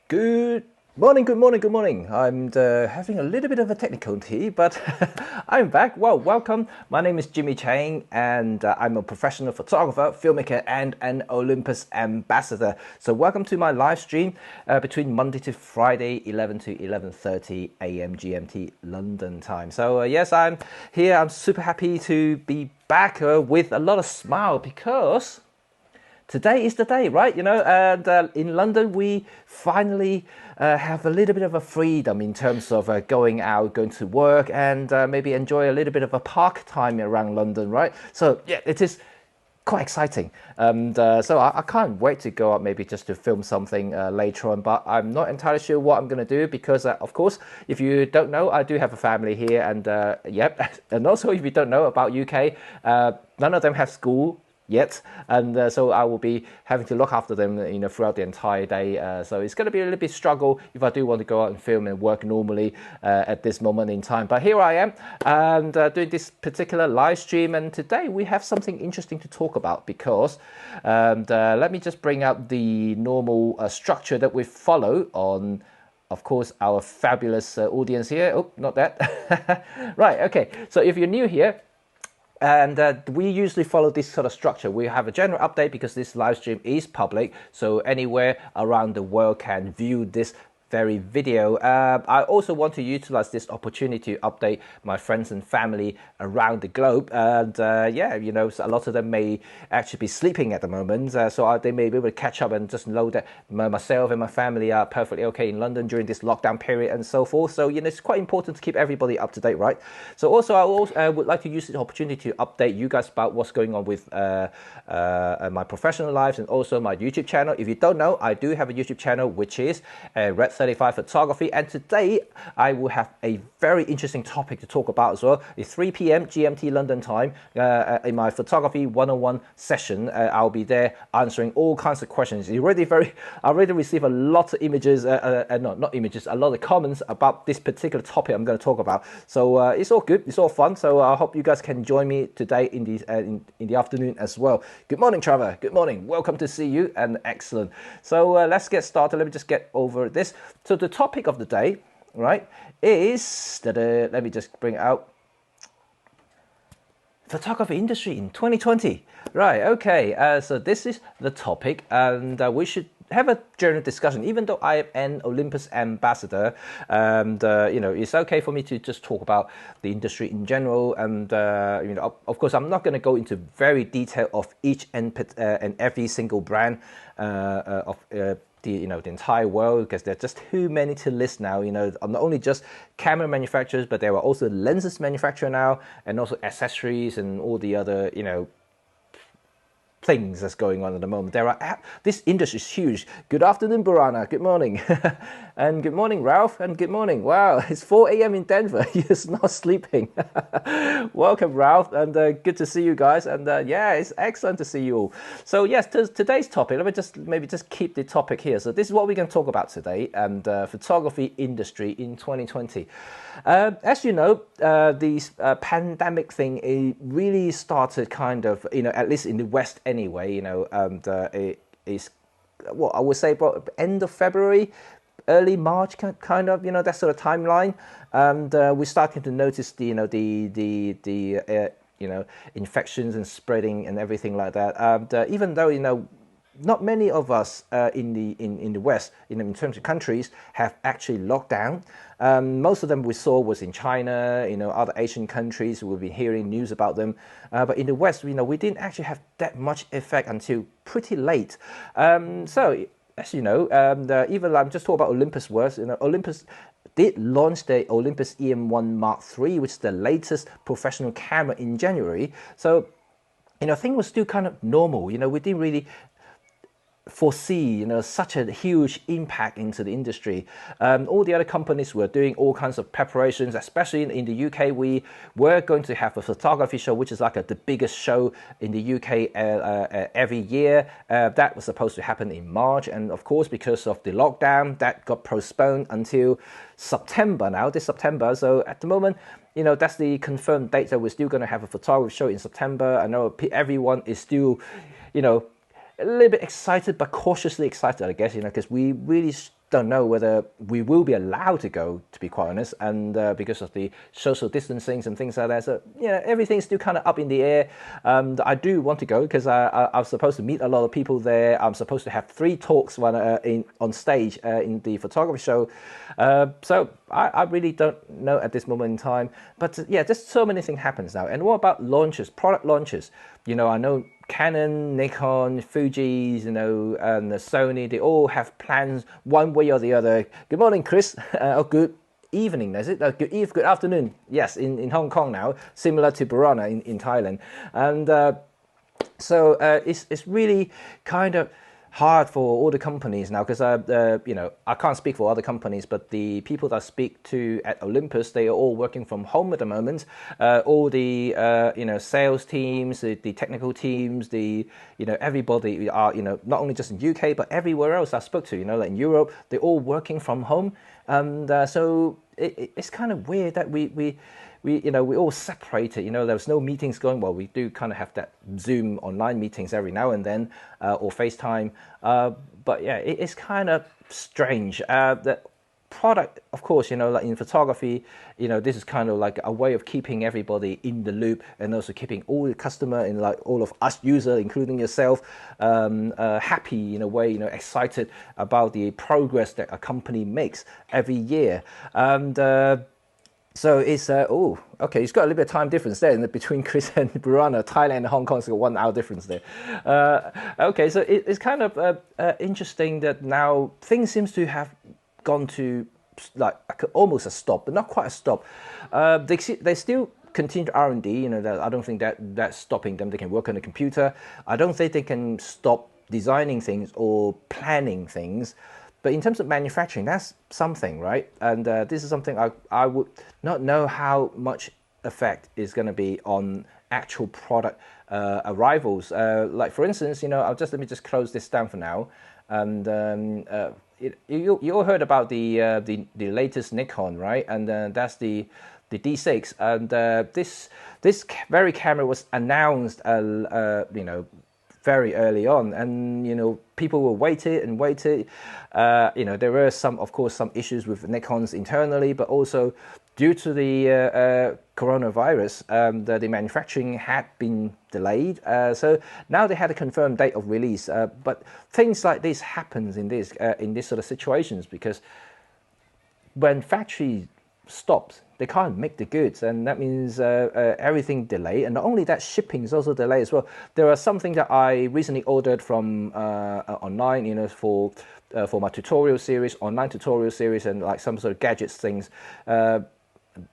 Good morning, good morning, good morning. I'm having a little bit of a technicality, but I'm back. Well, welcome. My name is Jimmy Cheng, and I'm a professional photographer, filmmaker, and an Olympus ambassador. So welcome to my live stream between Monday to Friday, 11 to 11:30 a.m. GMT London time. So yes, I'm here. I'm super happy to be back with a lot of smile because today is the day, right? And in London, we finally have a little bit of a freedom in terms of going out, going to work, and maybe enjoy a little bit of a park time around London, right? So yeah, it is quite exciting. And so I can't wait to go out maybe just to film something later on, but I'm not entirely sure what I'm going to do because, of course, if you don't know, I do have a family here, and yep, and also if you don't know about UK, none of them have school yet, and so I will be having to look after them, throughout the entire day. So it's going to be a little bit struggle if I do want to go out and film and work normally at this moment in time. But here I am, and doing this particular live stream. And today we have something interesting to talk about because, let me just bring out the normal structure that we follow on, of course, our fabulous audience here. Oh, not that. Right. Okay. So if you're new here, and we usually follow this sort of structure. We have a general update because this live stream is public, so anywhere around the world can view this very video. I also want to utilize this opportunity to update my friends and family around the globe. And yeah, so a lot of them may actually be sleeping at the moment, so they may be able to catch up and just know that myself and my family are perfectly okay in London during this lockdown period and so forth. So it's quite important to keep everybody up to date, right? So also I would like to use this opportunity to update you guys about what's going on with my professional lives and also my YouTube channel. If you don't know, I do have a YouTube channel which is Red 35 Photography, and today I will have a very interesting topic to talk about as well. It's 3 p.m. GMT London time in my photography 101 session. I'll be there answering all kinds of questions. I already received a lot of images, not images, a lot of comments about this particular topic I'm going to talk about. So it's all good, it's all fun. So I hope you guys can join me today in the afternoon as well. Good morning, Trevor. Good morning. Welcome to see you, and excellent. So let's get started. Let me just get over this. So the topic of the day, right, is that let me just bring it out. Photography industry in 2020. Right, okay. So this is the topic, and we should have a general discussion. Even though I am an Olympus ambassador, and it's okay for me to just talk about the industry in general. And of course, I'm not going to go into very detail of each and every single brand of the entire world, because there's just too many to list now. I'm not only just camera manufacturers, but there are also lenses manufacturer now, and also accessories and all the other things that's going on at the moment. This industry is huge. Good afternoon, Burana. Good morning. And good morning, Ralph. And good morning. Wow, it's 4 a.m. in Denver. You're not sleeping. Welcome, Ralph. And good to see you guys. And yeah, it's excellent to see you all. So yes, today's topic, let me maybe just keep the topic here. So this is what we're going to talk about today, and photography industry in 2020. As you know, this pandemic thing, it really started kind of, at least in the West anyway, it is, what I would say, about end of February, early March, kind of, that sort of timeline. And we're starting to notice the infections and spreading and everything like that. And even though, not many of us in the West, in terms of countries, have actually locked down. Most of them we saw was in China, other Asian countries. We've been hearing news about them, but in the West, we didn't actually have that much effect until pretty late. So, as you know, even I'm just talking about Olympus works. Olympus did launch the Olympus EM1 Mark III, which is the latest professional camera, in January. So, things were still kind of normal. We didn't really foresee such a huge impact into the industry. All the other companies were doing all kinds of preparations, especially in the UK. We were going to have a photography show, which is like the biggest show in the UK every year. That was supposed to happen in March, and of course, because of the lockdown, that got postponed until September now, this September. So at the moment, that's the confirmed date that we're still going to have a photography show in September. I know everyone is still, a little bit excited, but cautiously excited, I guess, because we really don't know whether we will be allowed to go, to be quite honest, and because of the social distancing and things like that. So, everything's still kind of up in the air. I do want to go because I'm supposed to meet a lot of people there. I'm supposed to have 3 talks on stage in the photography show. So I really don't know at this moment in time. But yeah, just so many things happens now. And what about launches, product launches? I know Canon, Nikon, Fuji's, and the Sony, they all have plans one way or the other. Good morning, Chris. Good evening, is it? Good afternoon. Yes, in Hong Kong now, similar to Burana in Thailand. And so it's really kind of hard for all the companies now because I can't speak for other companies, but the people that I speak to at Olympus, they are all working from home at the moment. All the sales teams, the technical teams, everybody are not only just in UK but everywhere else I spoke to, like in Europe, they're all working from home, and so it's kind of weird that we all separated. There's no meetings going. Well, we do kind of have that Zoom online meetings every now and then, or FaceTime. But yeah, it's kind of strange. The product, of course, like in photography, this is kind of like a way of keeping everybody in the loop and also keeping all the customer and like all of us user, including yourself, happy in a way, excited about the progress that a company makes every year. And so it's okay. It's got a little bit of time difference there between Chris and Burana. Thailand and Hong Kong's got 1 hour difference there. Okay, so it's kind of interesting that now things seems to have gone to like almost a stop, but not quite a stop. They still continue R&D. I don't think that's stopping them. They can work on the computer. I don't think they can stop designing things or planning things. But in terms of manufacturing, that's something, right? And this is something I would not know how much effect is going to be on actual product arrivals. Like for instance, let me just close this down for now. And you all heard about the latest Nikon, right? And that's the D6. And this very camera was announced, very early on, and people were waited. There were of course some issues with Nikon's internally, but also due to the coronavirus, the manufacturing had been delayed. So now they had a confirmed date of release. But things like this happens in this sort of situations because when factory stops, they can't make the goods, and that means everything delayed. And not only that, shipping is also delayed as well. There are something that I recently ordered from online, for my tutorial series, online tutorial series, and like some sort of gadgets things.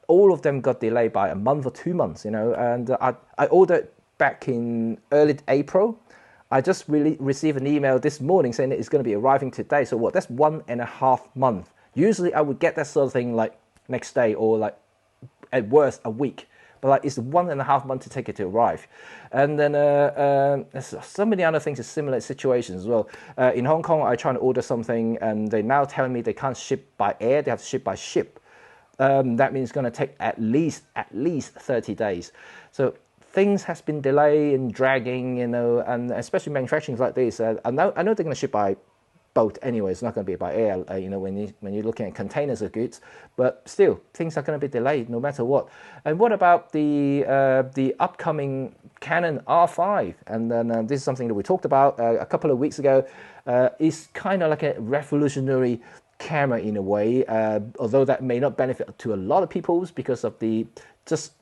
All of them got delayed by a month or 2 months, and I ordered back in early April. I just received an email this morning saying that it's going to be arriving today. So that's 1.5 months. Usually I would get that sort of thing like next day or like at worst a week, but like it's 1.5 months to take it to arrive. And then there's so many other things in similar situations as well. In Hong Kong, I try to order something and they now tell me they can't ship by air, they have to ship by ship. That means it's going to take at least 30 days. So things has been delayed and dragging, and especially manufacturing like this. I know they're going to ship by boat anyway. It's not going to be by air, when you're looking at containers of goods, but still things are going to be delayed no matter what. And what about the upcoming Canon R5? And then this is something that we talked about a couple of weeks ago. It's kind of like a revolutionary camera in a way, although that may not benefit to a lot of people because of the just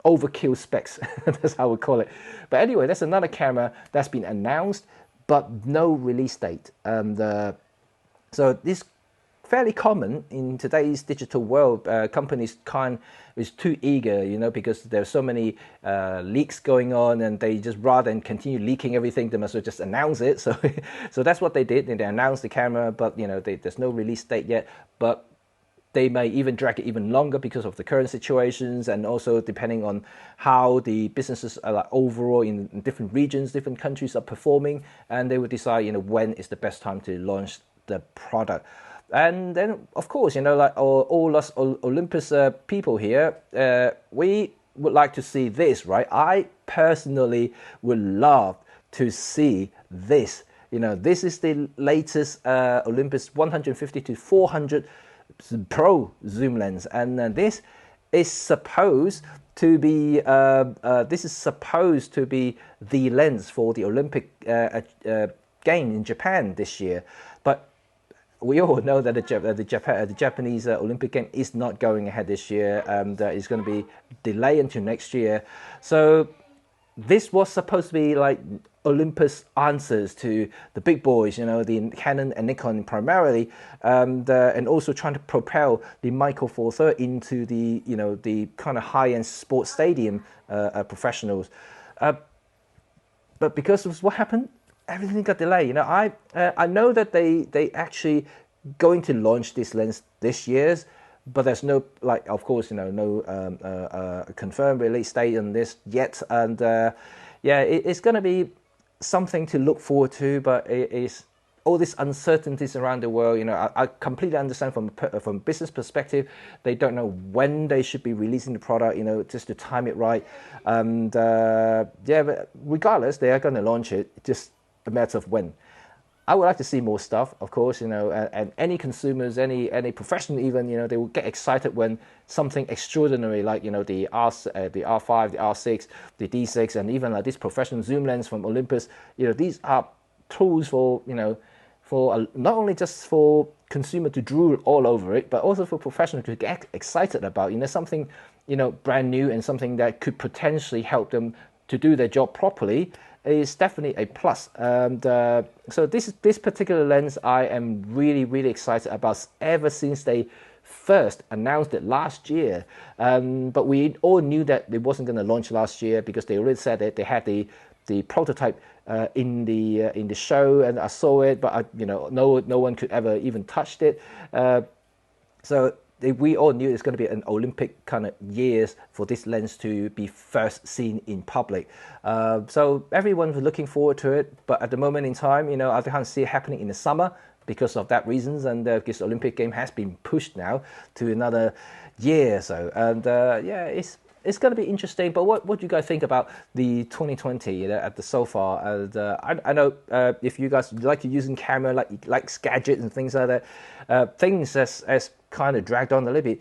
overkill specs. That's how we call it. But anyway, that's another camera that's been announced but no release date. So this fairly common in today's digital world. Companies is too eager, because there's so many leaks going on, and they just rather than continue leaking everything, they must just announce it. So, so that's what they did. They announced the camera, but there's no release date yet. But they may even drag it even longer because of the current situations, and also depending on how the businesses are like overall in different regions, different countries are performing, and they will decide, when is the best time to launch the product. And then, of course, like all us Olympus people here, we would like to see this, right? I personally would love to see this. This is the latest Olympus 150 to 400 Pro zoom lens, and this is supposed to be the lens for the Olympic game in Japan this year. But we all know that the Japanese Olympic game is not going ahead this year. It's going to be delayed until next year. So this was supposed to be like Olympus answers to the big boys, the Canon and Nikon primarily, and also trying to propel the Micro Four Third into the kind of high-end sports stadium professionals. But because of what happened, everything got delayed. I know that they actually going to launch this lens this year, but there's no, of course, no confirmed release date on this yet. And it's going to be something to look forward to, but it is all these uncertainties around the world. I completely understand from business perspective, they don't know when they should be releasing the product, just to time it right. And but regardless, they are going to launch it. Just a matter of when. I would like to see more stuff, of course, and any consumers, any professional even, they will get excited when something extraordinary like, the R5, the R6, the D6, and even like this professional zoom lens from Olympus, these are tools for, for not only just for consumer to drool all over it, but also for professionals to get excited about, something, brand new and something that could potentially help them to do their job properly. Is definitely a plus. And so this particular lens I am really, really excited about ever since they first announced it last year. But we all knew that it wasn't going to launch last year because they already said that they had the prototype in the show, and I saw it, but no one could ever even touched it. So we all knew it's going to be an Olympic kind of years for this lens to be first seen in public. So everyone was looking forward to it, but at the moment in time, I can't see it happening in the summer because of that reasons, and this Olympic game has been pushed now to another year or so. And it's going to be interesting. But what do you guys think about the 2020 at the so far? And I know if you guys like to using camera, like gadgets and things like that, things as kind of dragged on a little bit.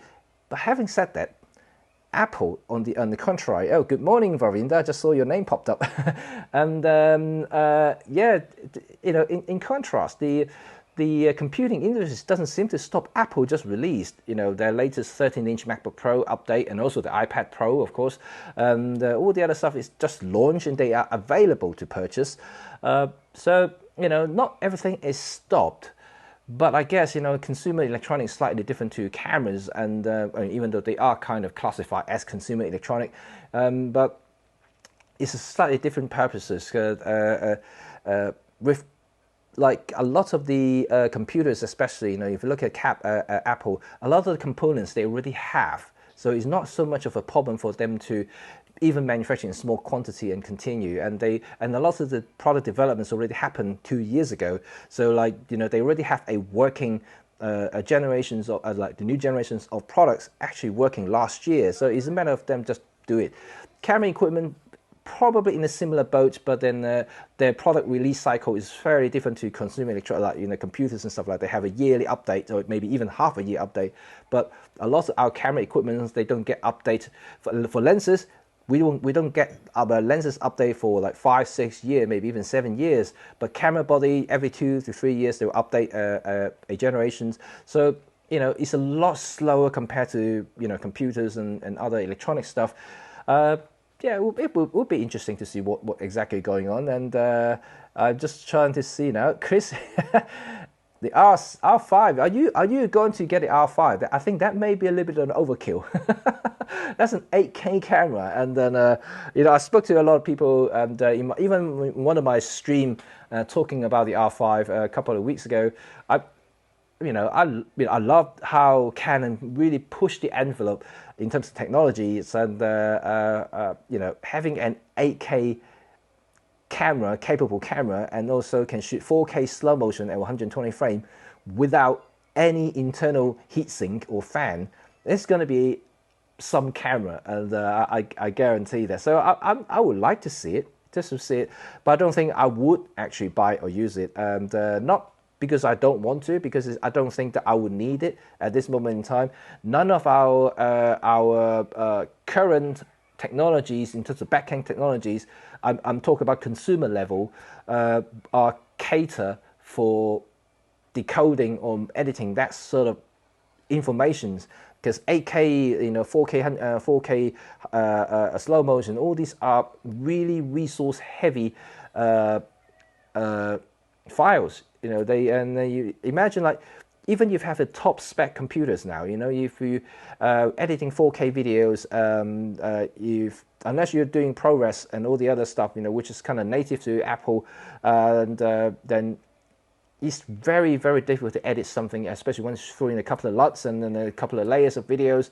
But having said that, Apple on the contrary. Oh, good morning, Varinda. I just saw your name popped up. And in contrast, the computing industry doesn't seem to stop. Apple just released, their latest 13-inch MacBook Pro update, and also the iPad Pro, of course. And all the other stuff is just launched and they are available to purchase. So not everything is stopped. But I guess, consumer electronics is slightly different to cameras, and even though they are kind of classified as consumer electronic, but it's a slightly different purposes. With like a lot of the computers, especially, if you look at Apple, a lot of the components they already have. So it's not so much of a problem for them to even manufacture in small quantity and continue, and a lot of the product developments already happened 2 years ago. So they already have a working generations of the new generations of products actually working last year. So it's a matter of them just do it. Camera equipment probably in a similar boat, but then their product release cycle is very different to consumer electronics, computers and stuff like that. They have a yearly update, or maybe even half a year update. But a lot of our camera equipment, they don't get update for lenses. We don't get our lenses update for like 5, 6 years, maybe even 7 years. But camera body, every 2 to 3 years they will update a generations. So it's a lot slower compared to computers and other electronic stuff. It will be interesting to see what exactly going on. And I'm just trying to see now, Chris. The R5, are you going to get the R5? I think that may be a little bit of an overkill. That's an 8K camera, and then I spoke to a lot of people, and even in one of my stream talking about the R5 a couple of weeks ago, I love how Canon really pushed the envelope in terms of technologies, and having an 8K camera, capable camera, and also can shoot 4K slow motion at 120 frame without any internal heatsink or fan. It's going to be some camera, and I guarantee that. So I would like to see it. just to see it. But I don't think I would actually buy or use it, and not because I don't want to, because I don't think that I would need it at this moment in time. None of our current technologies, in terms of backend technologies, I'm talking about consumer level, are cater for decoding or editing that sort of informations, because 8K, 4K slow motion, all these are really resource heavy files. You imagine, like, even if you have the top spec computers now, if you editing 4K videos, unless you're doing ProRes and all the other stuff, which is kind of native to Apple, and then it's very, very difficult to edit something, especially when you throw in a couple of LUTs and then a couple of layers of videos.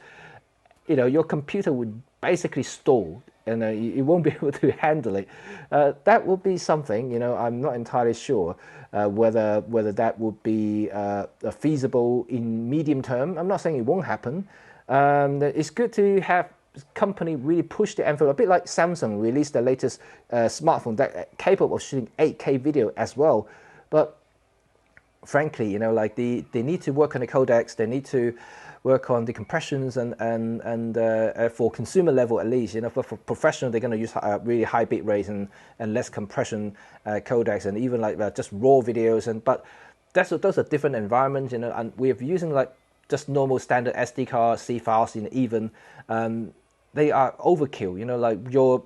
Your computer would basically stall, and you won't be able to handle it. That would be something, I'm not entirely sure whether that would be feasible in medium term. I'm not saying it won't happen. It's good to have company really push the envelope, a bit like Samsung released the latest smartphone that capable of shooting 8K video as well. But frankly, like they need to work on the codecs, they need to work on the compressions, and for consumer level at least, for professional, they're going to use really high bit rates and less compression codecs, and even like just raw videos. But those are different environments, and we're using like just normal standard SD card, C files, even they are overkill. Like your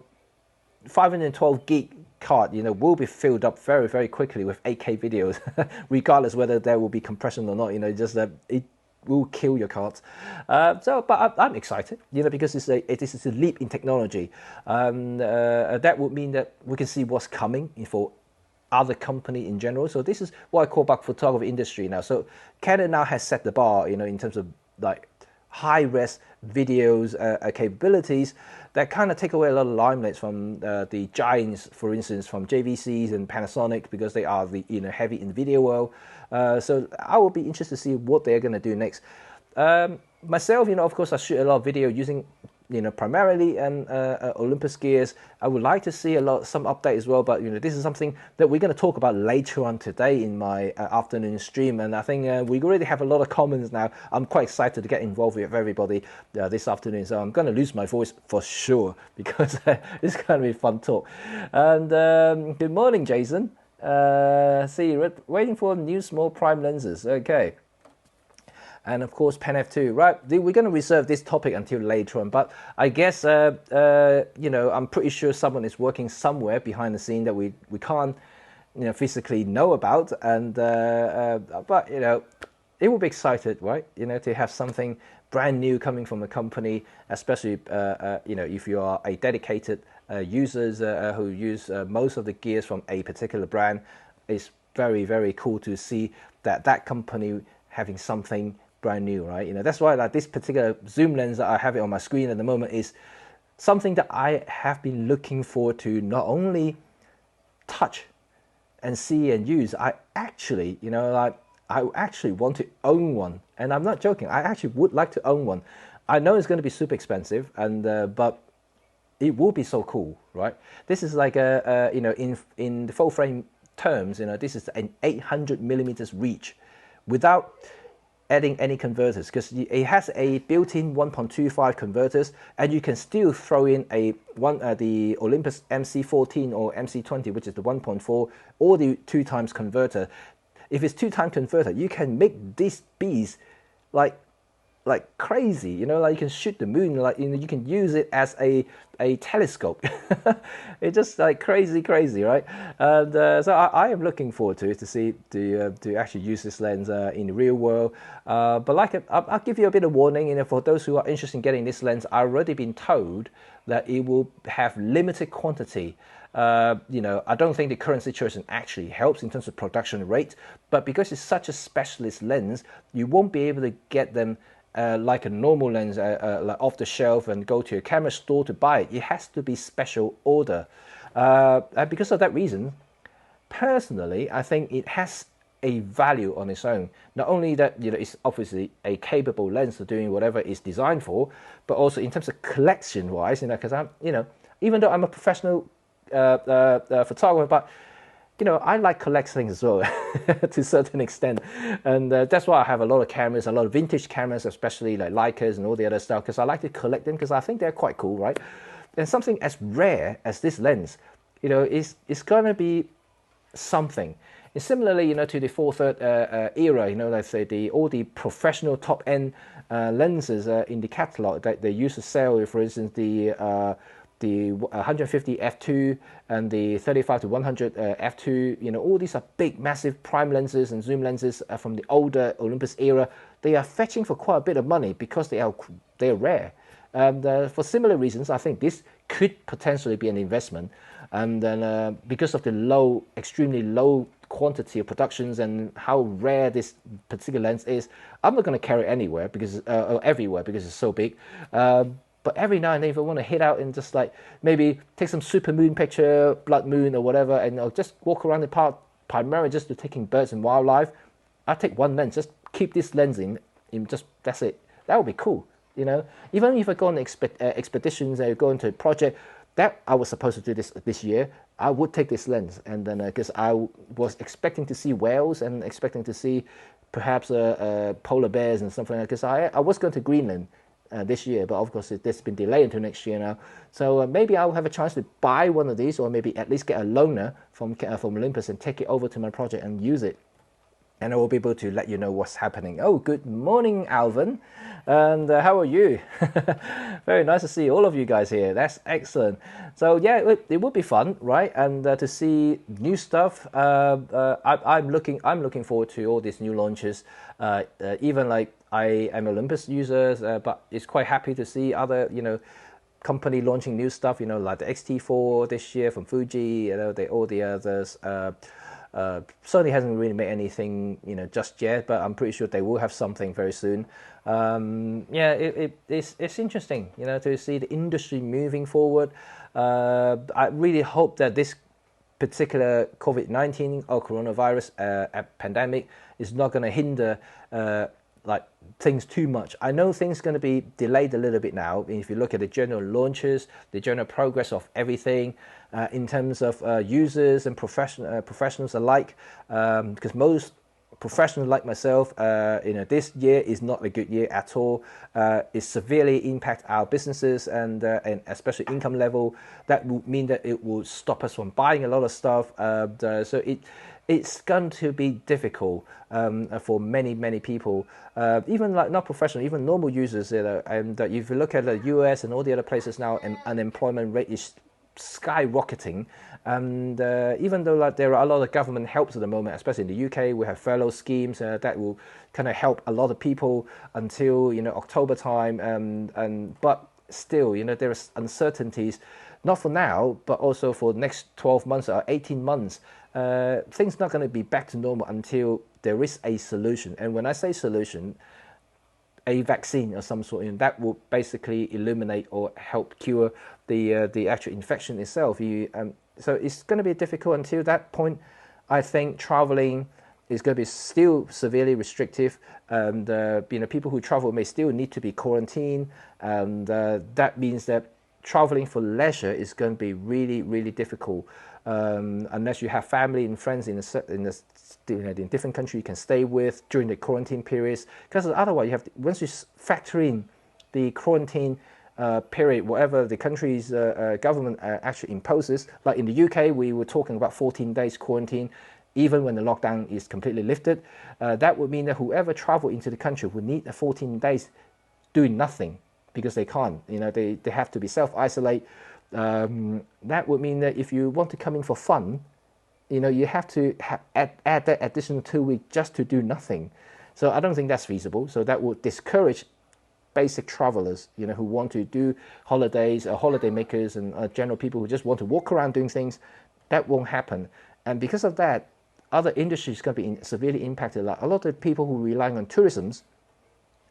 512 gig card, will be filled up very, very quickly with 8K videos, regardless whether there will be compression or not. Just it will kill your cards. But I'm excited, because it is a leap in technology. That would mean that we can see what's coming for other company in general. So this is what I call back photography industry now. So Canon now has set the bar, in terms of like high-res videos capabilities that kind of take away a lot of limelight from the giants, for instance, from JVCs and Panasonic, because they are the heavy in the video world. So I will be interested to see what they're going to do next. Myself, of course, I shoot a lot of video using primarily Olympus gears. I would like to see some update as well, but this is something that we're going to talk about later on today in my afternoon stream, and I think we already have a lot of comments now. I'm quite excited to get involved with everybody this afternoon, so I'm going to lose my voice for sure, because it's going to be fun talk. And good morning, Jason. See you waiting for new small prime lenses. Okay. And of course, Pen F2, right? We're going to reserve this topic until later on, but I guess I'm pretty sure someone is working somewhere behind the scene that we can't physically know about, and but it will be excited, right? To have something brand new coming from a company, especially if you are a dedicated users who use most of the gears from a particular brand. It's very, very cool to see that company having something brand new, right? That's why like this particular zoom lens that I have it on my screen at the moment is something that I have been looking forward to not only touch and see and use. I actually, I actually want to own one, and I'm not joking. I actually would like to own one. I know it's going to be super expensive, and but it will be so cool, right? This is like in the full frame terms, this is an 800 millimeters reach without adding any converters, because it has a built-in 1.25 converters, and you can still throw in the Olympus MC14 or MC20, which is the 1.4 or the 2x converter. If it's 2x converter, you can make these bees like crazy, like you can shoot the moon, like you can use it as a telescope. It's just like crazy, right? And so I am looking forward to it, to actually use this lens in the real world. But I'll give you a bit of warning. For those who are interested in getting this lens, I've already been told that it will have limited quantity. I don't think the current situation actually helps in terms of production rate, but because it's such a specialist lens, you won't be able to get them like a normal lens, like off the shelf and go to a camera store to buy it. It has to be special order. And because of that reason, personally, I think it has a value on its own. Not only that, it's obviously a capable lens for doing whatever it's designed for, but also in terms of collection-wise, because I'm, even though I'm a professional photographer, but I like collect things as well to a certain extent. And that's why I have a lot of cameras, a lot of vintage cameras, especially like Leicas and all the other stuff, because I like to collect them because I think they're quite cool, right? And something as rare as this lens, is going to be something. And similarly, to the 4/3 era, let's say all the professional top-end lenses in the catalog that they used to sell, for instance, the 150 f2 and the 35 to 100 f2, all these are big, massive prime lenses and zoom lenses from the older Olympus era. They are fetching for quite a bit of money because they're rare. And for similar reasons, I think this could potentially be an investment. And then because of the extremely low quantity of productions and how rare this particular lens is, I'm not going to carry it anywhere or everywhere because it's so big. But every now and then, if I want to hit out and just like maybe take some super moon picture, blood moon or whatever, and I'll just walk around the park primarily just to taking birds and wildlife, I take one lens, just keep this lens in just that's it. That would be cool, Even if I go on expeditions and go into a project that I was supposed to do this year, I would take this lens, and then because I was expecting to see whales and expecting to see perhaps polar bears and something like that, because I was going to Greenland this year, but of course it's been delayed until next year now. So maybe I'll have a chance to buy one of these, or maybe at least get a loaner from Olympus and take it over to my project and use it. And I will be able to let you know what's happening. Oh, good morning, Alvin. And how are you? Very nice to see all of you guys here. That's excellent. So yeah, it would be fun, right? And to see new stuff. I'm looking forward to all these new launches. Even like I am Olympus users, but it's quite happy to see other company launching new stuff. Like the XT4 this year from Fuji. All the others. Sony hasn't really made anything, just yet, but I'm pretty sure they will have something very soon. It's interesting, to see the industry moving forward. I really hope that this particular COVID-19 or coronavirus pandemic is not going to hinder things too much. I know things are going to be delayed a little bit now. If you look at the general launches, the general progress of everything, in terms of users and professionals alike, because most professionals like myself, this year is not a good year at all. It severely impacts our businesses and especially income level. That would mean that it will stop us from buying a lot of stuff. So it's going to be difficult for many people, even like not professional, even normal users. And if you look at the US and all the other places now, unemployment rate is skyrocketing. And even though there are a lot of government helps at the moment, especially in the UK, we have furlough schemes that will kind of help a lot of people until October time. But still, there is uncertainties, not for now, but also for the next 12 months or 18 months. Things not going to be back to normal until there is a solution. And when I say solution, a vaccine of some sort, that will basically eliminate or help cure the actual infection itself. So it's going to be difficult until that point. I think traveling is going to be still severely restrictive, and people who travel may still need to be quarantined, and that means that traveling for leisure is going to be really difficult, unless you have family and friends in different country you can stay with during the quarantine periods. Because otherwise, once you factor in the quarantine period, whatever the country's government actually imposes, like in the UK, we were talking about 14 days quarantine, even when the lockdown is completely lifted. That would mean that whoever travel into the country would need 14 days doing nothing, because they can't, they have to be self-isolate. That would mean that if you want to come in for fun, you have to add that additional 2 weeks just to do nothing. So I don't think that's feasible. So that would discourage basic travelers, who want to do holidays, holiday makers, and general people who just want to walk around doing things. That won't happen. And because of that, other industries going to be severely impacted. Like a lot of people who rely on tourism,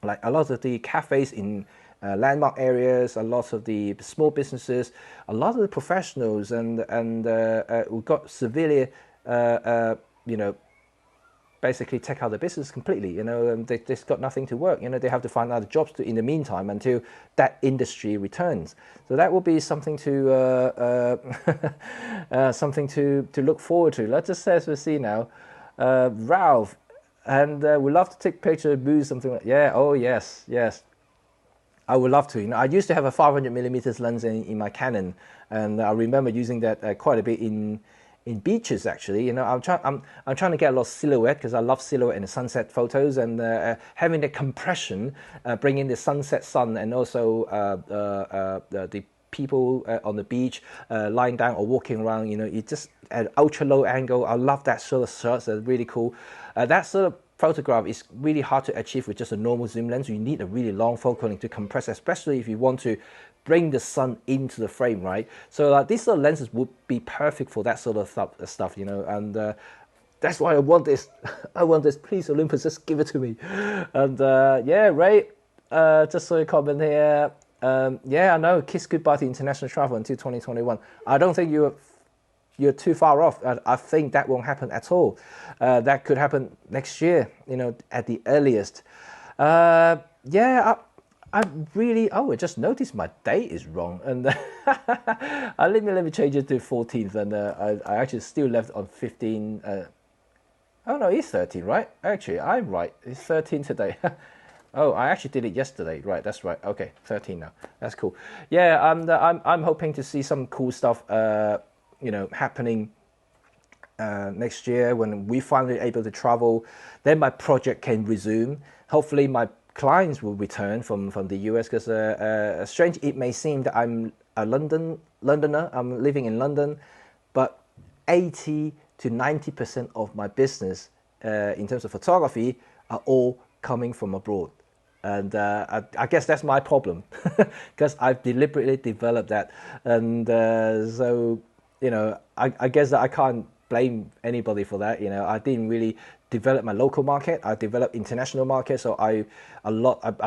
like a lot of the cafes in landmark areas, a lot of the small businesses, a lot of the professionals, and we got severely, basically take out the business completely. You know, they've got nothing to work. You know, they have to find other jobs in the meantime until that industry returns. So that will be something to something to look forward to. Let's just say, as we see now, Ralph, and we love to take pictures, move something like, yeah. Oh yes, yes. I would love to. You know, I used to have a 500mm lens in my Canon, and I remember using that quite a bit in beaches. Actually, you know, I'm trying to get a lot of silhouette because I love silhouette and sunset photos, and having the compression, bringing the sunset sun, and also the people on the beach lying down or walking around. You know, it just at ultra low angle. I love that sort of shots. They're really cool. That sort of photograph is really hard to achieve with just a normal zoom lens. You need a really long focal length to compress, especially if you want to bring the sun into the frame, right? So these sort of lenses would be perfect for that sort of stuff, you know, and that's why I want this. I want this. Please, Olympus, just give it to me. And yeah, Ray, just saw your comment here. Yeah, I know. Kiss goodbye to international travel until 2021. I don't think you're too far off. I think that won't happen at all. That could happen next year, you know, at the earliest. Yeah, I really, oh, I just noticed my date is wrong. And let me change it to 14th. And I actually still left on 15. Oh, no, it's 13, right? Actually, I'm right. It's 13 today. Oh, I actually did it yesterday. Right, that's right. Okay, 13 now. That's cool. Yeah, I'm hoping to see some cool stuff you know, happening next year when we finally able to travel. Then my project can resume. Hopefully my clients will return from the US, because strange it may seem that I'm a Londoner, I'm living in London, but 80 to 90% of my business in terms of photography are all coming from abroad. And I guess that's my problem, because I've deliberately developed that. And so, you know, I guess that I can't blame anybody for that. You know, I didn't really develop my local market. I developed international market. So I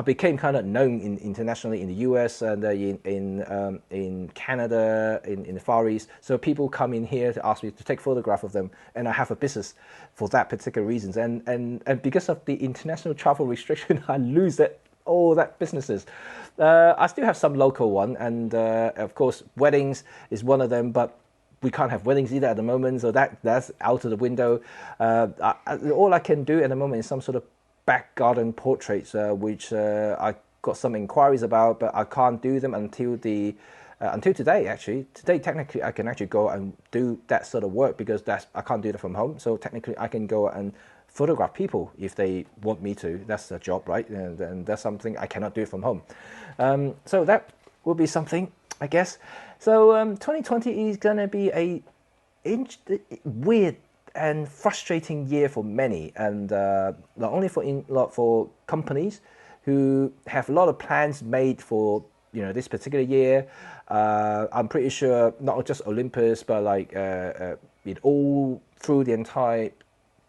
became kind of known internationally in the US and in Canada, in the Far East. So people come in here to ask me to take photograph of them, and I have a business for that particular reasons. And because of the international travel restriction, I lose all that businesses. I still have some local one, and of course weddings is one of them, but we can't have weddings either at the moment, so that's out of the window. All I can do at the moment is some sort of back garden portraits, which I got some inquiries about, but I can't do them until today. Actually, today technically I can actually go and do that sort of work, because I can't do that from home. So technically I can go and photograph people if they want me to. That's a job, right? And that's something I cannot do from home. So that will be something, I guess. So 2020 is going to be a weird and frustrating year for many, and not only for companies who have a lot of plans made for, you know, this particular year. I'm pretty sure not just Olympus, but like it all through the entire,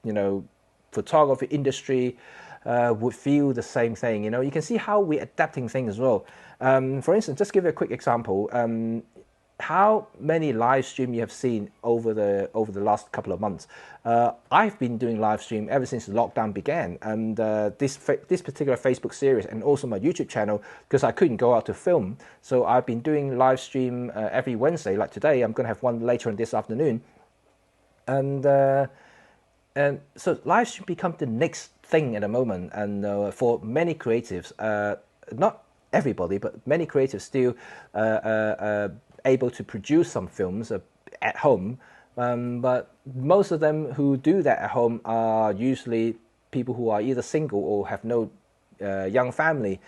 you know, photography industry would feel the same thing. You know, you can see how we're adapting things as well. For instance, just give you a quick example. How many live stream you have seen over the last couple of months? I've been doing live stream ever since the lockdown began, and this particular Facebook series, and also my YouTube channel, because I couldn't go out to film, so I've been doing live stream every Wednesday. Like today, I'm going to have one later on this afternoon, and so live stream become the next thing at the moment. And for many creatives, not everybody, but many creatives still able to produce some films at home, but most of them who do that at home are usually people who are either single or have no young family.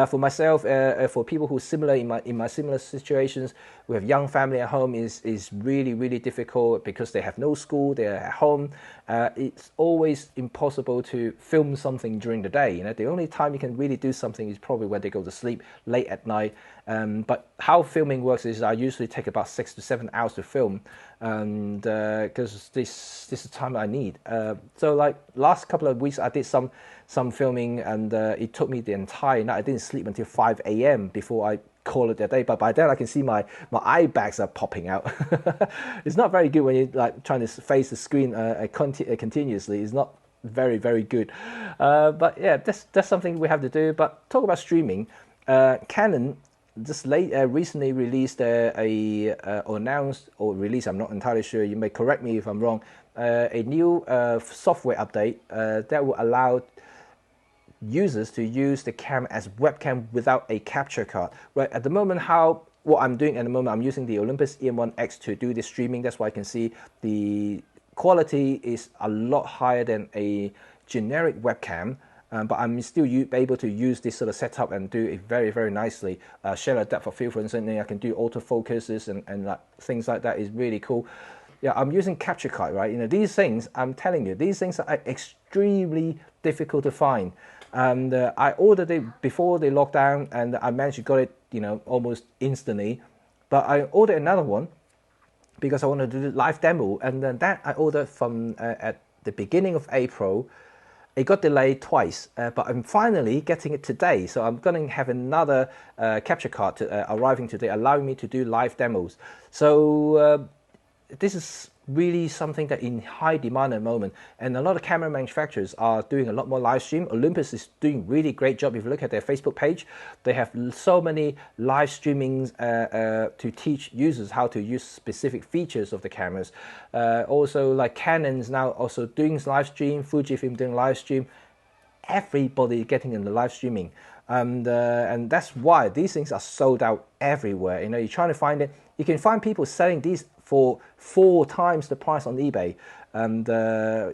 For myself, for people who are similar in my similar situations, who have young family at home, is really difficult because they have no school, they're at home. It's always impossible to film something during the day. You know, the only time you can really do something is probably when they go to sleep late at night. But how filming works is I usually take about 6 to 7 hours to film, and because this is the time I need. So like last couple of weeks, I did some filming, and it took me the entire night. I didn't sleep until 5 a.m. before I call it a day. But by then I can see my eye bags are popping out. It's not very good when you're like trying to face the screen continuously. It's not very, very good. But yeah, that's something we have to do. But talk about streaming. Canon just recently released or announced or released, I'm not entirely sure, you may correct me if I'm wrong, a new software update that will allow users to use the camera as webcam without a capture card. Right at the moment, what I'm doing at the moment, I'm using the Olympus EM1X to do the streaming. That's why I can see the quality is a lot higher than a generic webcam. But I'm still able to use this sort of setup and do it very, very nicely. Shallow depth of field, for instance, I can do autofocuses and things like that is really cool. Yeah, I'm using capture card, right? You know, these things, I'm telling you, these things are extremely difficult to find. And I ordered it before the lockdown, and I managed to get it, you know, almost instantly. But I ordered another one because I wanted to do live demo, and then that I ordered from at the beginning of April. It got delayed twice, but I'm finally getting it today. So I'm going to have another capture card arriving today, allowing me to do live demos. So this is really something that in high demand at the moment, and a lot of camera manufacturers are doing a lot more live stream. Olympus is doing really great job. If you look at their Facebook page, they have so many live streamings to teach users how to use specific features of the cameras. Also, like Canon's now also doing live stream, Fujifilm doing live stream. Everybody getting in the live streaming, and that's why these things are sold out everywhere. You know, you're trying to find it. You can find people selling these for 4 times the price on eBay, and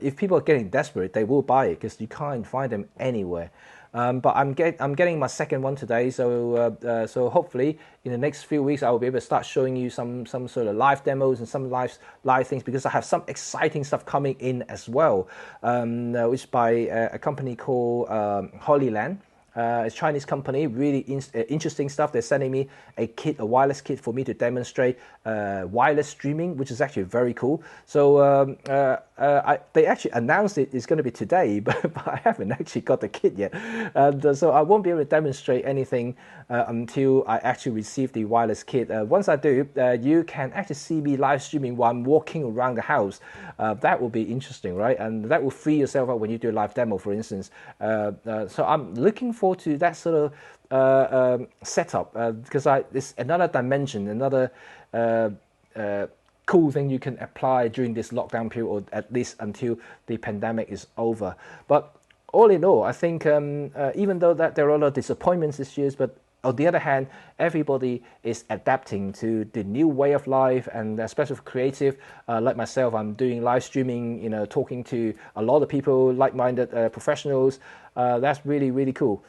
if people are getting desperate, they will buy it because you can't find them anywhere. But I'm getting my second one today, so so hopefully in the next few weeks I will be able to start showing you some sort of live demos and some live things, because I have some exciting stuff coming in as well, which by a company called Holyland. It's a Chinese company, really interesting stuff. They're sending me a kit, a wireless kit for me to demonstrate wireless streaming, which is actually very cool. So they actually announced it's going to be today, but I haven't actually got the kit yet. And so I won't be able to demonstrate anything until I actually receive the wireless kit. Once I do, you can actually see me live streaming while I'm walking around the house. That will be interesting, right? And that will free yourself up when you do a live demo, for instance. So I'm looking forward to that sort of setup, because it's another dimension, another cool thing you can apply during this lockdown period, or at least until the pandemic is over. But all in all, I think even though that there are a lot of disappointments this year, but on the other hand, everybody is adapting to the new way of life, and especially for creative, like myself, I'm doing live streaming, you know, talking to a lot of people, like-minded professionals. That's really, really cool.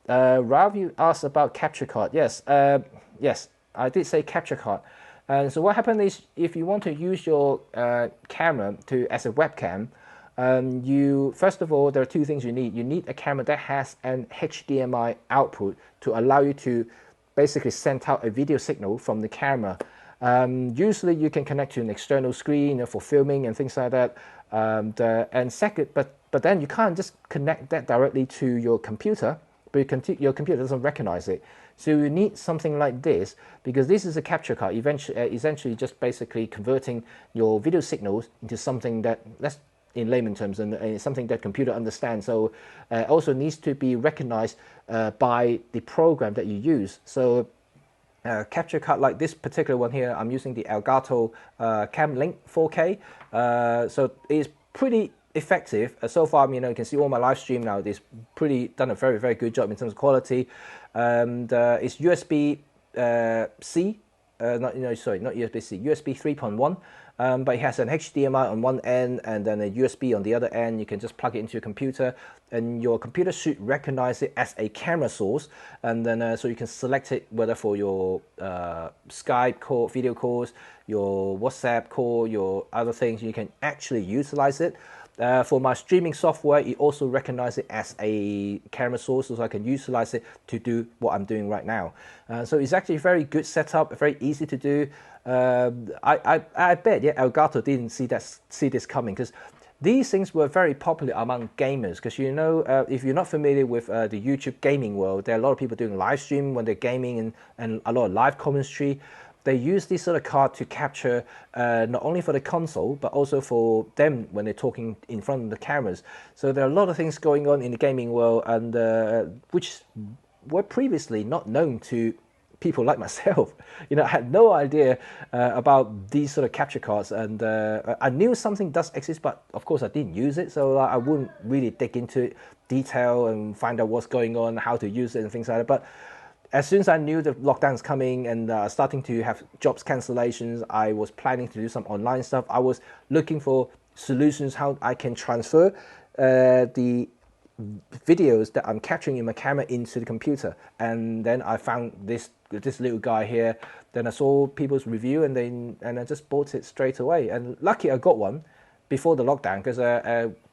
Ralph, you asked about capture card. Yes, yes, I did say capture card. And so what happened is, if you want to use your camera as a webcam, you first of all, there are 2 things you need. You need a camera that has an HDMI output to allow you to basically send out a video signal from the camera. Usually you can connect to an external screen, you know, for filming and things like that. And second, but then you can't just connect that directly to your computer, but your computer doesn't recognize it. So you need something like this, because this is a capture card, essentially just basically converting your video signals into something that, in layman terms, and something that computer understands. So also needs to be recognized by the program that you use. So capture card like this particular one here, I'm using the Elgato Cam Link 4K. So it's pretty effective. So far, you know, you can see all my live stream now. It's done a very, very good job in terms of quality. And it's USB C, not USB-C, USB 3.1. But it has an HDMI on one end and then a USB on the other end. You can just plug it into your computer, and your computer should recognize it as a camera source. And then so you can select it whether for your Skype call, video calls, your WhatsApp call, your other things. You can actually utilize it. For my streaming software, it also recognizes it as a camera source, so I can utilize it to do what I'm doing right now. So it's actually a very good setup, very easy to do. I bet, yeah, Elgato didn't see this coming, because these things were very popular among gamers. Because, you know, if you're not familiar with the YouTube gaming world, there are a lot of people doing live stream when they're gaming, and a lot of live commentary. they use this sort of card to capture not only for the console, but also for them when they're talking in front of the cameras. So there are a lot of things going on in the gaming world, and which were previously not known to people like myself. I had no idea about these sort of capture cards, and I knew something does exist, but of course I didn't use it, so I wouldn't really dig into detail and find out what's going on, how to use it and things like that. But as soon as I knew the lockdown's coming and starting to have jobs cancellations, I was planning to do some online stuff. I was looking for solutions how I can transfer the videos that I'm capturing in my camera into the computer. And then I found this little guy here. Then I saw people's review, and I just bought it straight away. And lucky I got one before the lockdown, because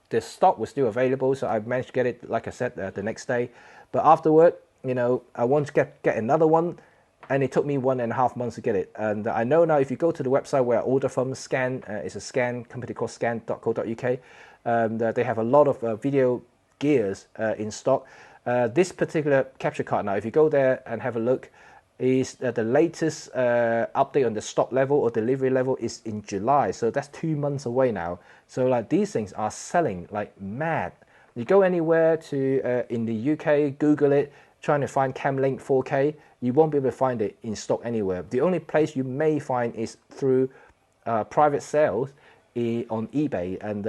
the stock was still available, so I managed to get it, like I said, the next day. But afterward, I want to get another one, and it took me 1.5 months to get it. And I know now if you go to the website where I order from, Scan, it's a scan company called scan.co.uk, they have a lot of video gears in stock. This particular capture card now, if you go there and have a look, is the latest update on the stock level or delivery level is in July, so that's 2 months away now. So like these things are selling like mad. You go anywhere to in the UK, Google it, trying to find Camlink 4K, you won't be able to find it in stock anywhere. The only place you may find is through private sales on eBay, and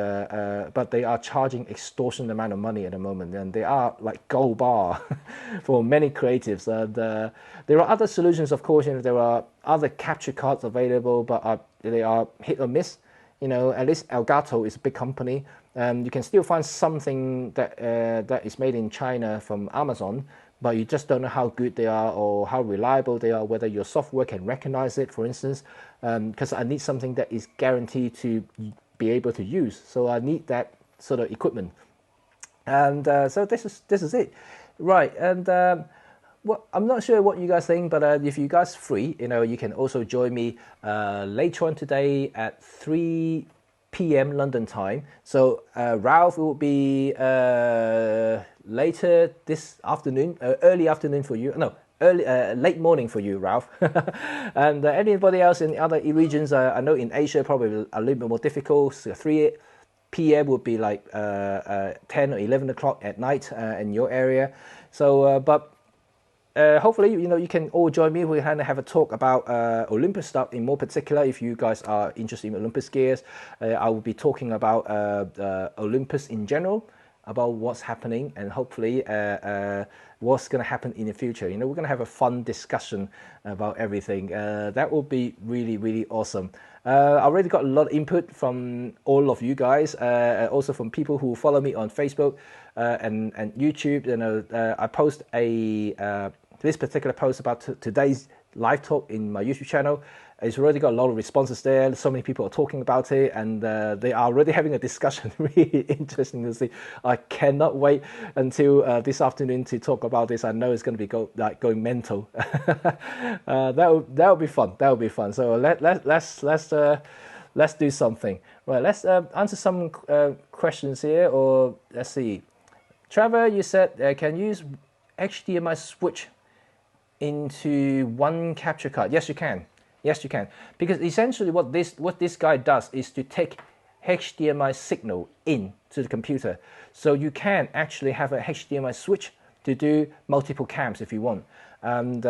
but they are charging extortionate amount of money at the moment, and they are like gold bar for many creatives. And there are other solutions, of course. There are other capture cards available, but they are hit or miss. At least Elgato is a big company. You can still find something that is made in China from Amazon, but you just don't know how good they are or how reliable they are, whether your software can recognize it, for instance, because I need something that is guaranteed to be able to use. So I need that sort of equipment. And so this is it. Right, and well, I'm not sure what you guys think, but if you guys are free, you can also join me later on today at 3 p.m. London time. So Ralph will be later this afternoon, early afternoon for you. No, late morning for you, Ralph. And anybody else in the other regions, I know in Asia probably a little bit more difficult. So 3 p.m. would be like 10 or 11 o'clock at night in your area. So, but hopefully, you can all join me. We're going to have a talk about Olympus stuff in more particular. If you guys are interested in Olympus gears, I will be talking about Olympus in general, about what's happening, and hopefully what's going to happen in the future. We're going to have a fun discussion about everything. That will be really, really awesome. I already got a lot of input from all of you guys, also from people who follow me on Facebook and YouTube. I post this particular post about today's live talk in my YouTube channel. It's already got a lot of responses there. So many people are talking about it, and they are already having a discussion. Really interesting to see. I cannot wait until this afternoon to talk about this. I know it's going to be going mental. That'll be fun. That'll be fun. So let's do something. Right. Let's answer some questions here. Or let's see. Trevor, you said can you use HDMI switch into one capture card? Yes, you can. Yes, you can. Because essentially what this guy does is to take HDMI signal in to the computer. So you can actually have a HDMI switch to do multiple cams if you want. And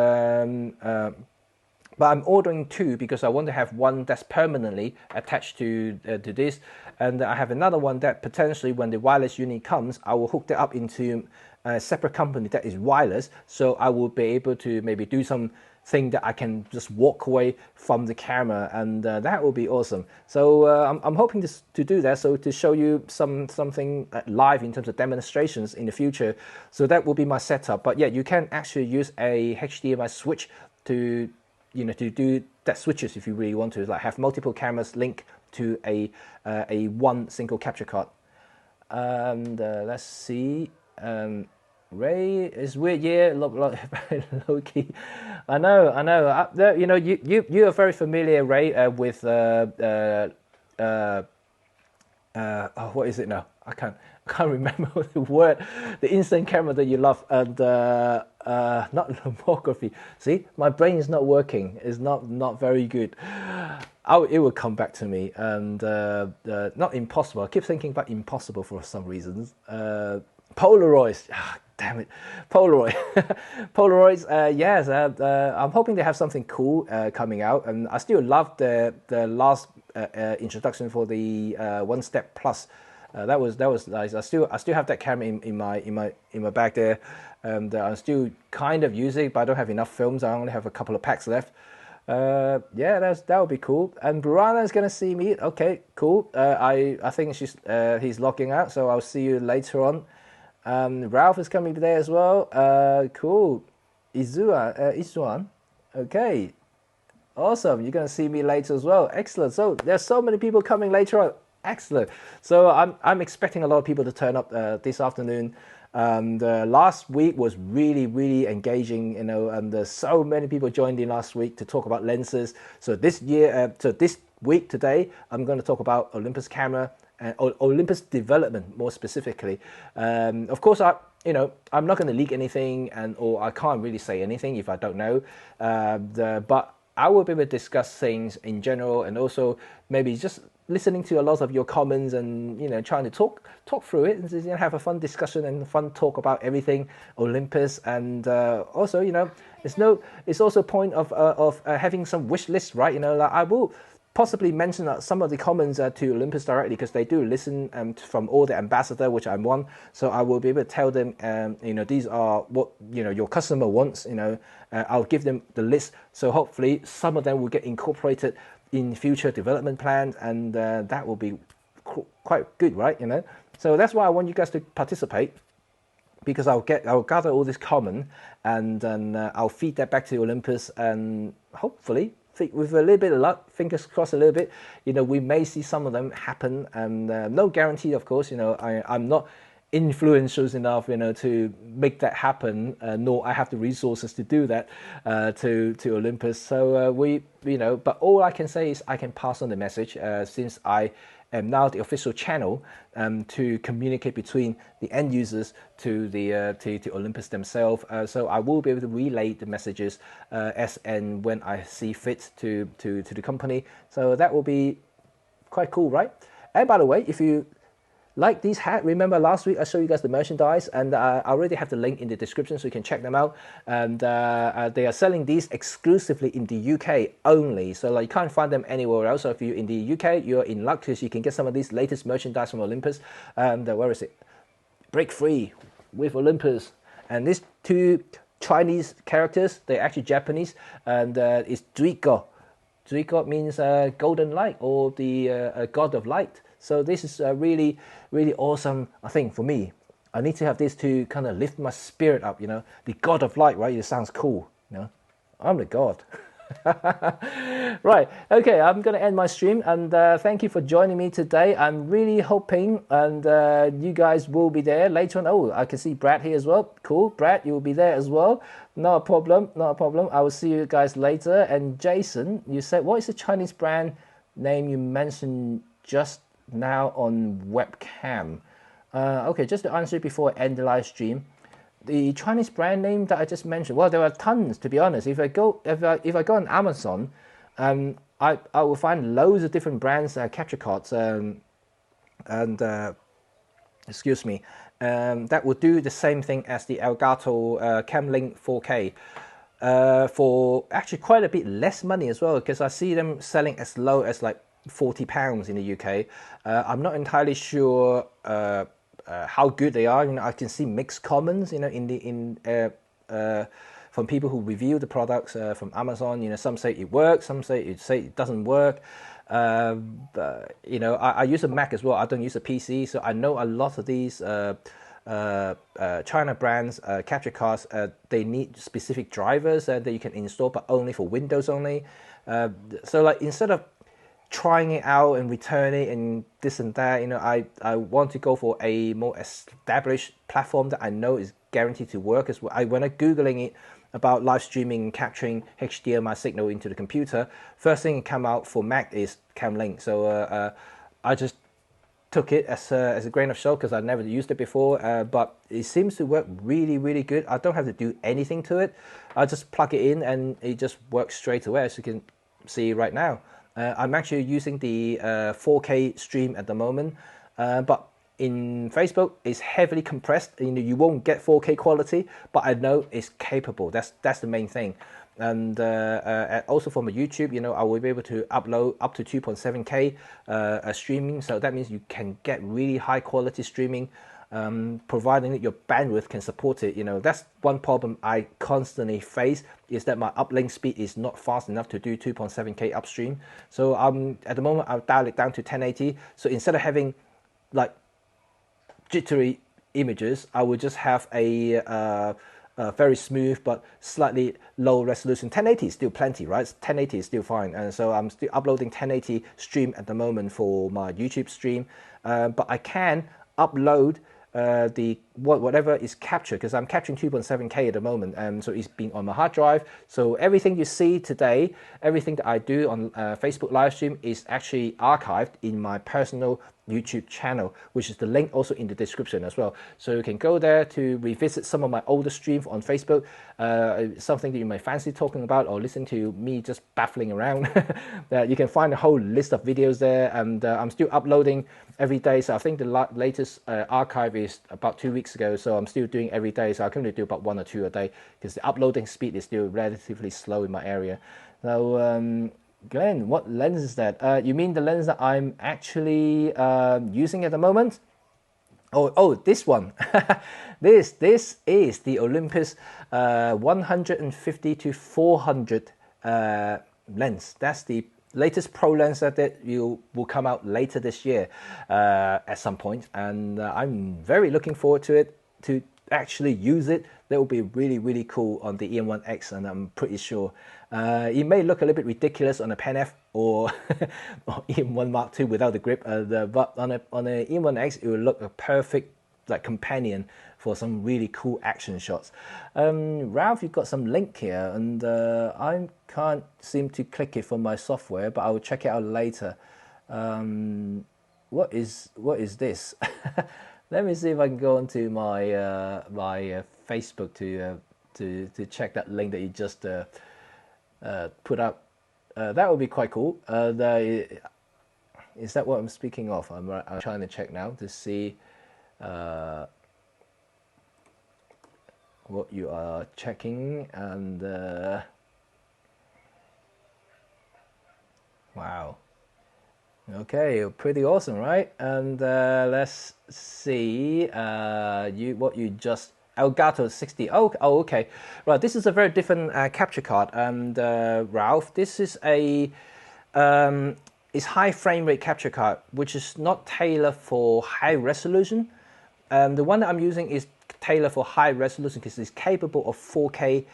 but I'm ordering two because I want to have one that's permanently attached to this, and I have another one that potentially, when the wireless unit comes, I will hook that up into a separate company that is wireless, so I will be able to maybe do some thing that I can just walk away from the camera, and that will be awesome. So I'm hoping to do that, so to show you something live in terms of demonstrations in the future. So that will be my setup. But yeah, you can actually use a HDMI switch to to do that switches if you really want to, like have multiple cameras linked to a one single capture card. And let's see. Ray is weird, yeah. Look, very low key. I know. You are very familiar, Ray, with what is it now? I can't remember the word, the instant camera that you love, and not lomography. See, my brain is not working. It's not very good. It will come back to me, and not impossible. I keep thinking about impossible for some reasons. Polaroids. Damn it, Polaroid. Polaroids. Yes, I'm hoping they have something cool coming out, and I still love the last introduction for the One Step Plus. That was nice. I still have that camera in my bag there, and I'm still kind of using it, but I don't have enough films. I only have a couple of packs left. Yeah, that would be cool. And Burana is gonna see me. Okay, cool. I think he's logging out, so I'll see you later on. Ralph is coming today as well. Cool. Izuan. Okay. Awesome. You're gonna see me later as well. Excellent. So there's so many people coming later on. Excellent. So I'm expecting a lot of people to turn up this afternoon. Last week was really engaging, you know, and there's so many people joined in last week to talk about lenses. So this week today, I'm going to talk about Olympus camera and Olympus development more specifically. Of course, I'm not going to leak anything, or I can't really say anything if I don't know. But I will be able to discuss things in general, and also maybe just listening to a lot of your comments, and trying to talk through it, and have a fun discussion and fun talk about everything Olympus. And also, it's also a point of having some wish list, right? Like I will possibly mention some of the comments to Olympus directly, because they do listen from all the ambassador, which I'm one. So I will be able to tell them, these are what your customer wants. I'll give them the list. So hopefully some of them will get incorporated in future development plans, and that will be quite good, right? So that's why I want you guys to participate, because I'll gather all this comment, and then I'll feed that back to Olympus, and hopefully, with a little bit of luck, fingers crossed a little bit, we may see some of them happen, and no guarantee, of course. I'm not influential enough, to make that happen, nor I have the resources to do that to Olympus. So but all I can say is I can pass on the message, since I am now the official channel to communicate between the end users to the to Olympus themselves. So I will be able to relay the messages as and when I see fit to the company. So that will be quite cool, right? And by the way, if you like these hats, remember last week I showed you guys the merchandise, and I already have the link in the description so you can check them out. And they are selling these exclusively in the UK only, so you can't find them anywhere else. So if you're in the UK, you're in luck, because you can get some of these latest merchandise from Olympus. Where is it? Break free with Olympus. And these two Chinese characters, they're actually Japanese, and it's Zuiko. Zuiko means golden light, or the god of light. So this is really awesome, I think, for me. I need to have this to kind of lift my spirit up, the god of light, right? It sounds cool, I'm the god. Right, okay, I'm going to end my stream, and thank you for joining me today. I'm really hoping, and you guys will be there later on. Oh, I can see Brad here as well. Cool, Brad, you will be there as well. Not a problem. I will see you guys later. And Jason, you said, what is the Chinese brand name you mentioned just now on webcam? Okay, just to answer it before I end the live stream, the Chinese brand name that I just mentioned, well, there are tons, to be honest. If I go on Amazon, I will find loads of different brands, capture cards, excuse me, that will do the same thing as the Elgato Camlink 4K for actually quite a bit less money as well, because I see them selling as low as like £40 in the UK. I'm not entirely sure how good they are. I can see mixed comments, from people who review the products from Amazon. Some say it works, some say it doesn't work. I use a Mac as well. I don't use a PC, so I know a lot of these China brands capture cards. They need specific drivers that you can install, but only for Windows only. So instead of trying it out and returning and this and that, I want to go for a more established platform that I know is guaranteed to work. As well, when I'm googling it about live streaming and capturing HDMI signal into the computer, first thing that come out for Mac is Camlink. So I just took it as a grain of salt because I never used it before, but it seems to work really good. I don't have to do anything to it. I just plug it in and it just works straight away, as you can see right now. I'm actually using the 4K stream at the moment, but in Facebook it's heavily compressed. You won't get 4K quality, but I know it's capable. That's the main thing. And also from a YouTube, I will be able to upload up to 2.7K streaming. So that means you can get really high quality streaming, providing that your bandwidth can support it. That's one problem I constantly face, is that my uplink speed is not fast enough to do 2.7K upstream. So at the moment I'll dial it down to 1080. So instead of having like jittery images, I would just have a very smooth but slightly low resolution. 1080 is still plenty, right? 1080 is still fine, and so I'm still uploading 1080 stream at the moment for my YouTube stream, but I can upload whatever is captured, because I'm capturing 2.7K at the moment, and so it's been on my hard drive. So everything you see today, everything that I do on Facebook live stream is actually archived in my personal YouTube channel, which is the link also in the description as well. So you can go there to revisit some of my older streams on Facebook, something that you may fancy talking about, or listen to me just baffling around. You can find a whole list of videos there, and I'm still uploading every day. So I think the latest archive is about 2 weeks ago, so I'm still doing every day. So I can only do about 1 or 2 a day because the uploading speed is still relatively slow in my area. So Glenn, what lens is that? You mean the lens that I'm actually using at the moment? Oh, this one. this is the Olympus 150 to 400 lens. That's the latest pro lens that will come out later this year at some point, and I'm very looking forward to it, to actually use it. That will be really cool on the EM1X, and I'm pretty sure it may look a little bit ridiculous on a Pen F or, or EM1 Mark II without the grip, but on a EM1X it will look a perfect companion for some really cool action shots. Ralph, you've got some link here, and I can't seem to click it from my software, but I will check it out later. What is this? Let me see if I can go onto my my Facebook to check that link that you just put up. That would be quite cool. Is that what I'm speaking of? I'm trying to check now to see what you are checking, and wow. Okay, pretty awesome, right? And let's see what you just Elgato 60. Oh, okay. Right, this is a very different capture card. And Ralph, this is a is high frame rate capture card, which is not tailored for high resolution. The one that I'm using is tailored for high resolution because it's capable of 4K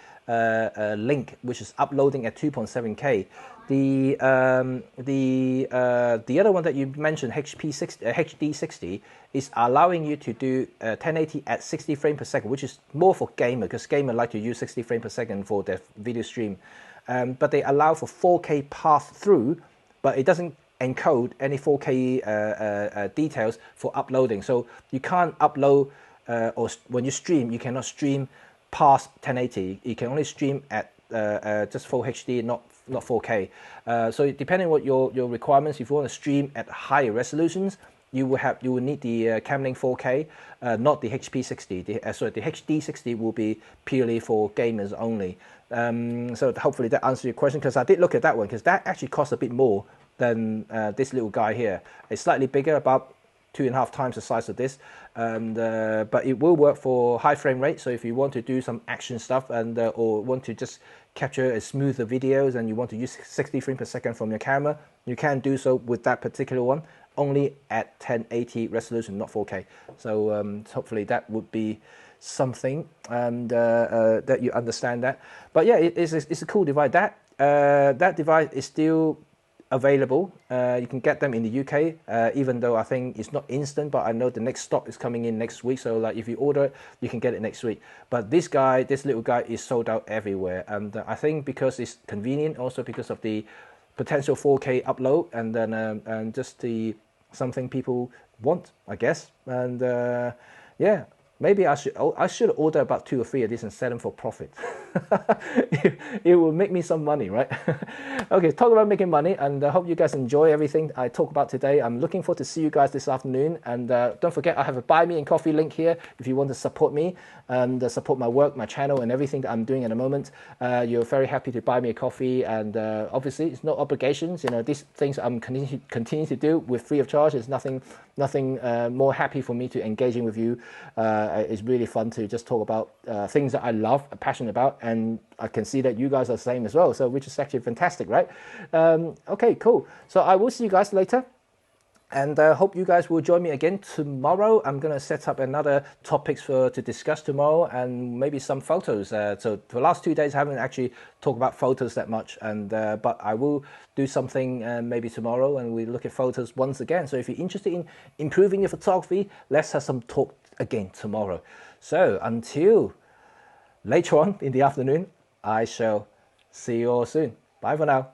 link, which is uploading at 2.7K. The other one that you mentioned, HD60, is allowing you to do 1080 at 60 frames per second, which is more for gamer, because gamers like to use 60 frames per second for their video stream. But they allow for 4K pass through, but it doesn't encode any 4K details for uploading. So you can't upload, or when you stream, you cannot stream past 1080. You can only stream at just full HD, not 4K. So depending on what your requirements, if you want to stream at higher resolutions, you will need the Camlink 4K, not the HP60. So the HD60 will be purely for gamers only. So hopefully that answers your question, because I did look at that one, because that actually costs a bit more than this little guy here. It's slightly bigger, about 2.5 times the size of this, and but it will work for high frame rate. So if you want to do some action stuff, and or want to just capture a smoother videos, and you want to use 60 frames per second from your camera, you can do so with that particular one, only at 1080 resolution, not 4K. So hopefully that would be something, and that you understand that. But yeah, it's a cool device. That device is still available. You can get them in the UK, even though I think it's not instant, but I know the next stock is coming in next week. So like if you order it, you can get it next week. But this little guy is sold out everywhere. And I think because it's convenient, also because of the potential 4K upload, and then and just something people want, I guess. And yeah, maybe I should order about 2 or 3 of these and sell them for profit. It will make me some money, right? Okay, talk about making money, and I hope you guys enjoy everything I talk about today. I'm looking forward to see you guys this afternoon, and don't forget I have a buy me and coffee link here if you want to support me and support my work, my channel, and everything that I'm doing at the moment. You're very happy to buy me a coffee, and obviously it's no obligations. You know, these things I'm continue to do with free of charge. There's nothing more happy for me to engaging with you. It's really fun to just talk about things that I love, passionate about, and I can see that you guys are the same as well, so which is actually fantastic, right? Okay, cool. So I will see you guys later, and I hope you guys will join me again tomorrow. I'm going to set up another topics to discuss tomorrow, and maybe some photos. So for the last 2 days I haven't actually talked about photos that much, and but I will do something maybe tomorrow, and we look at photos once again. So if you're interested in improving your photography, let's have some talk again tomorrow. So until later on in the afternoon, I shall see you all soon. Bye for now.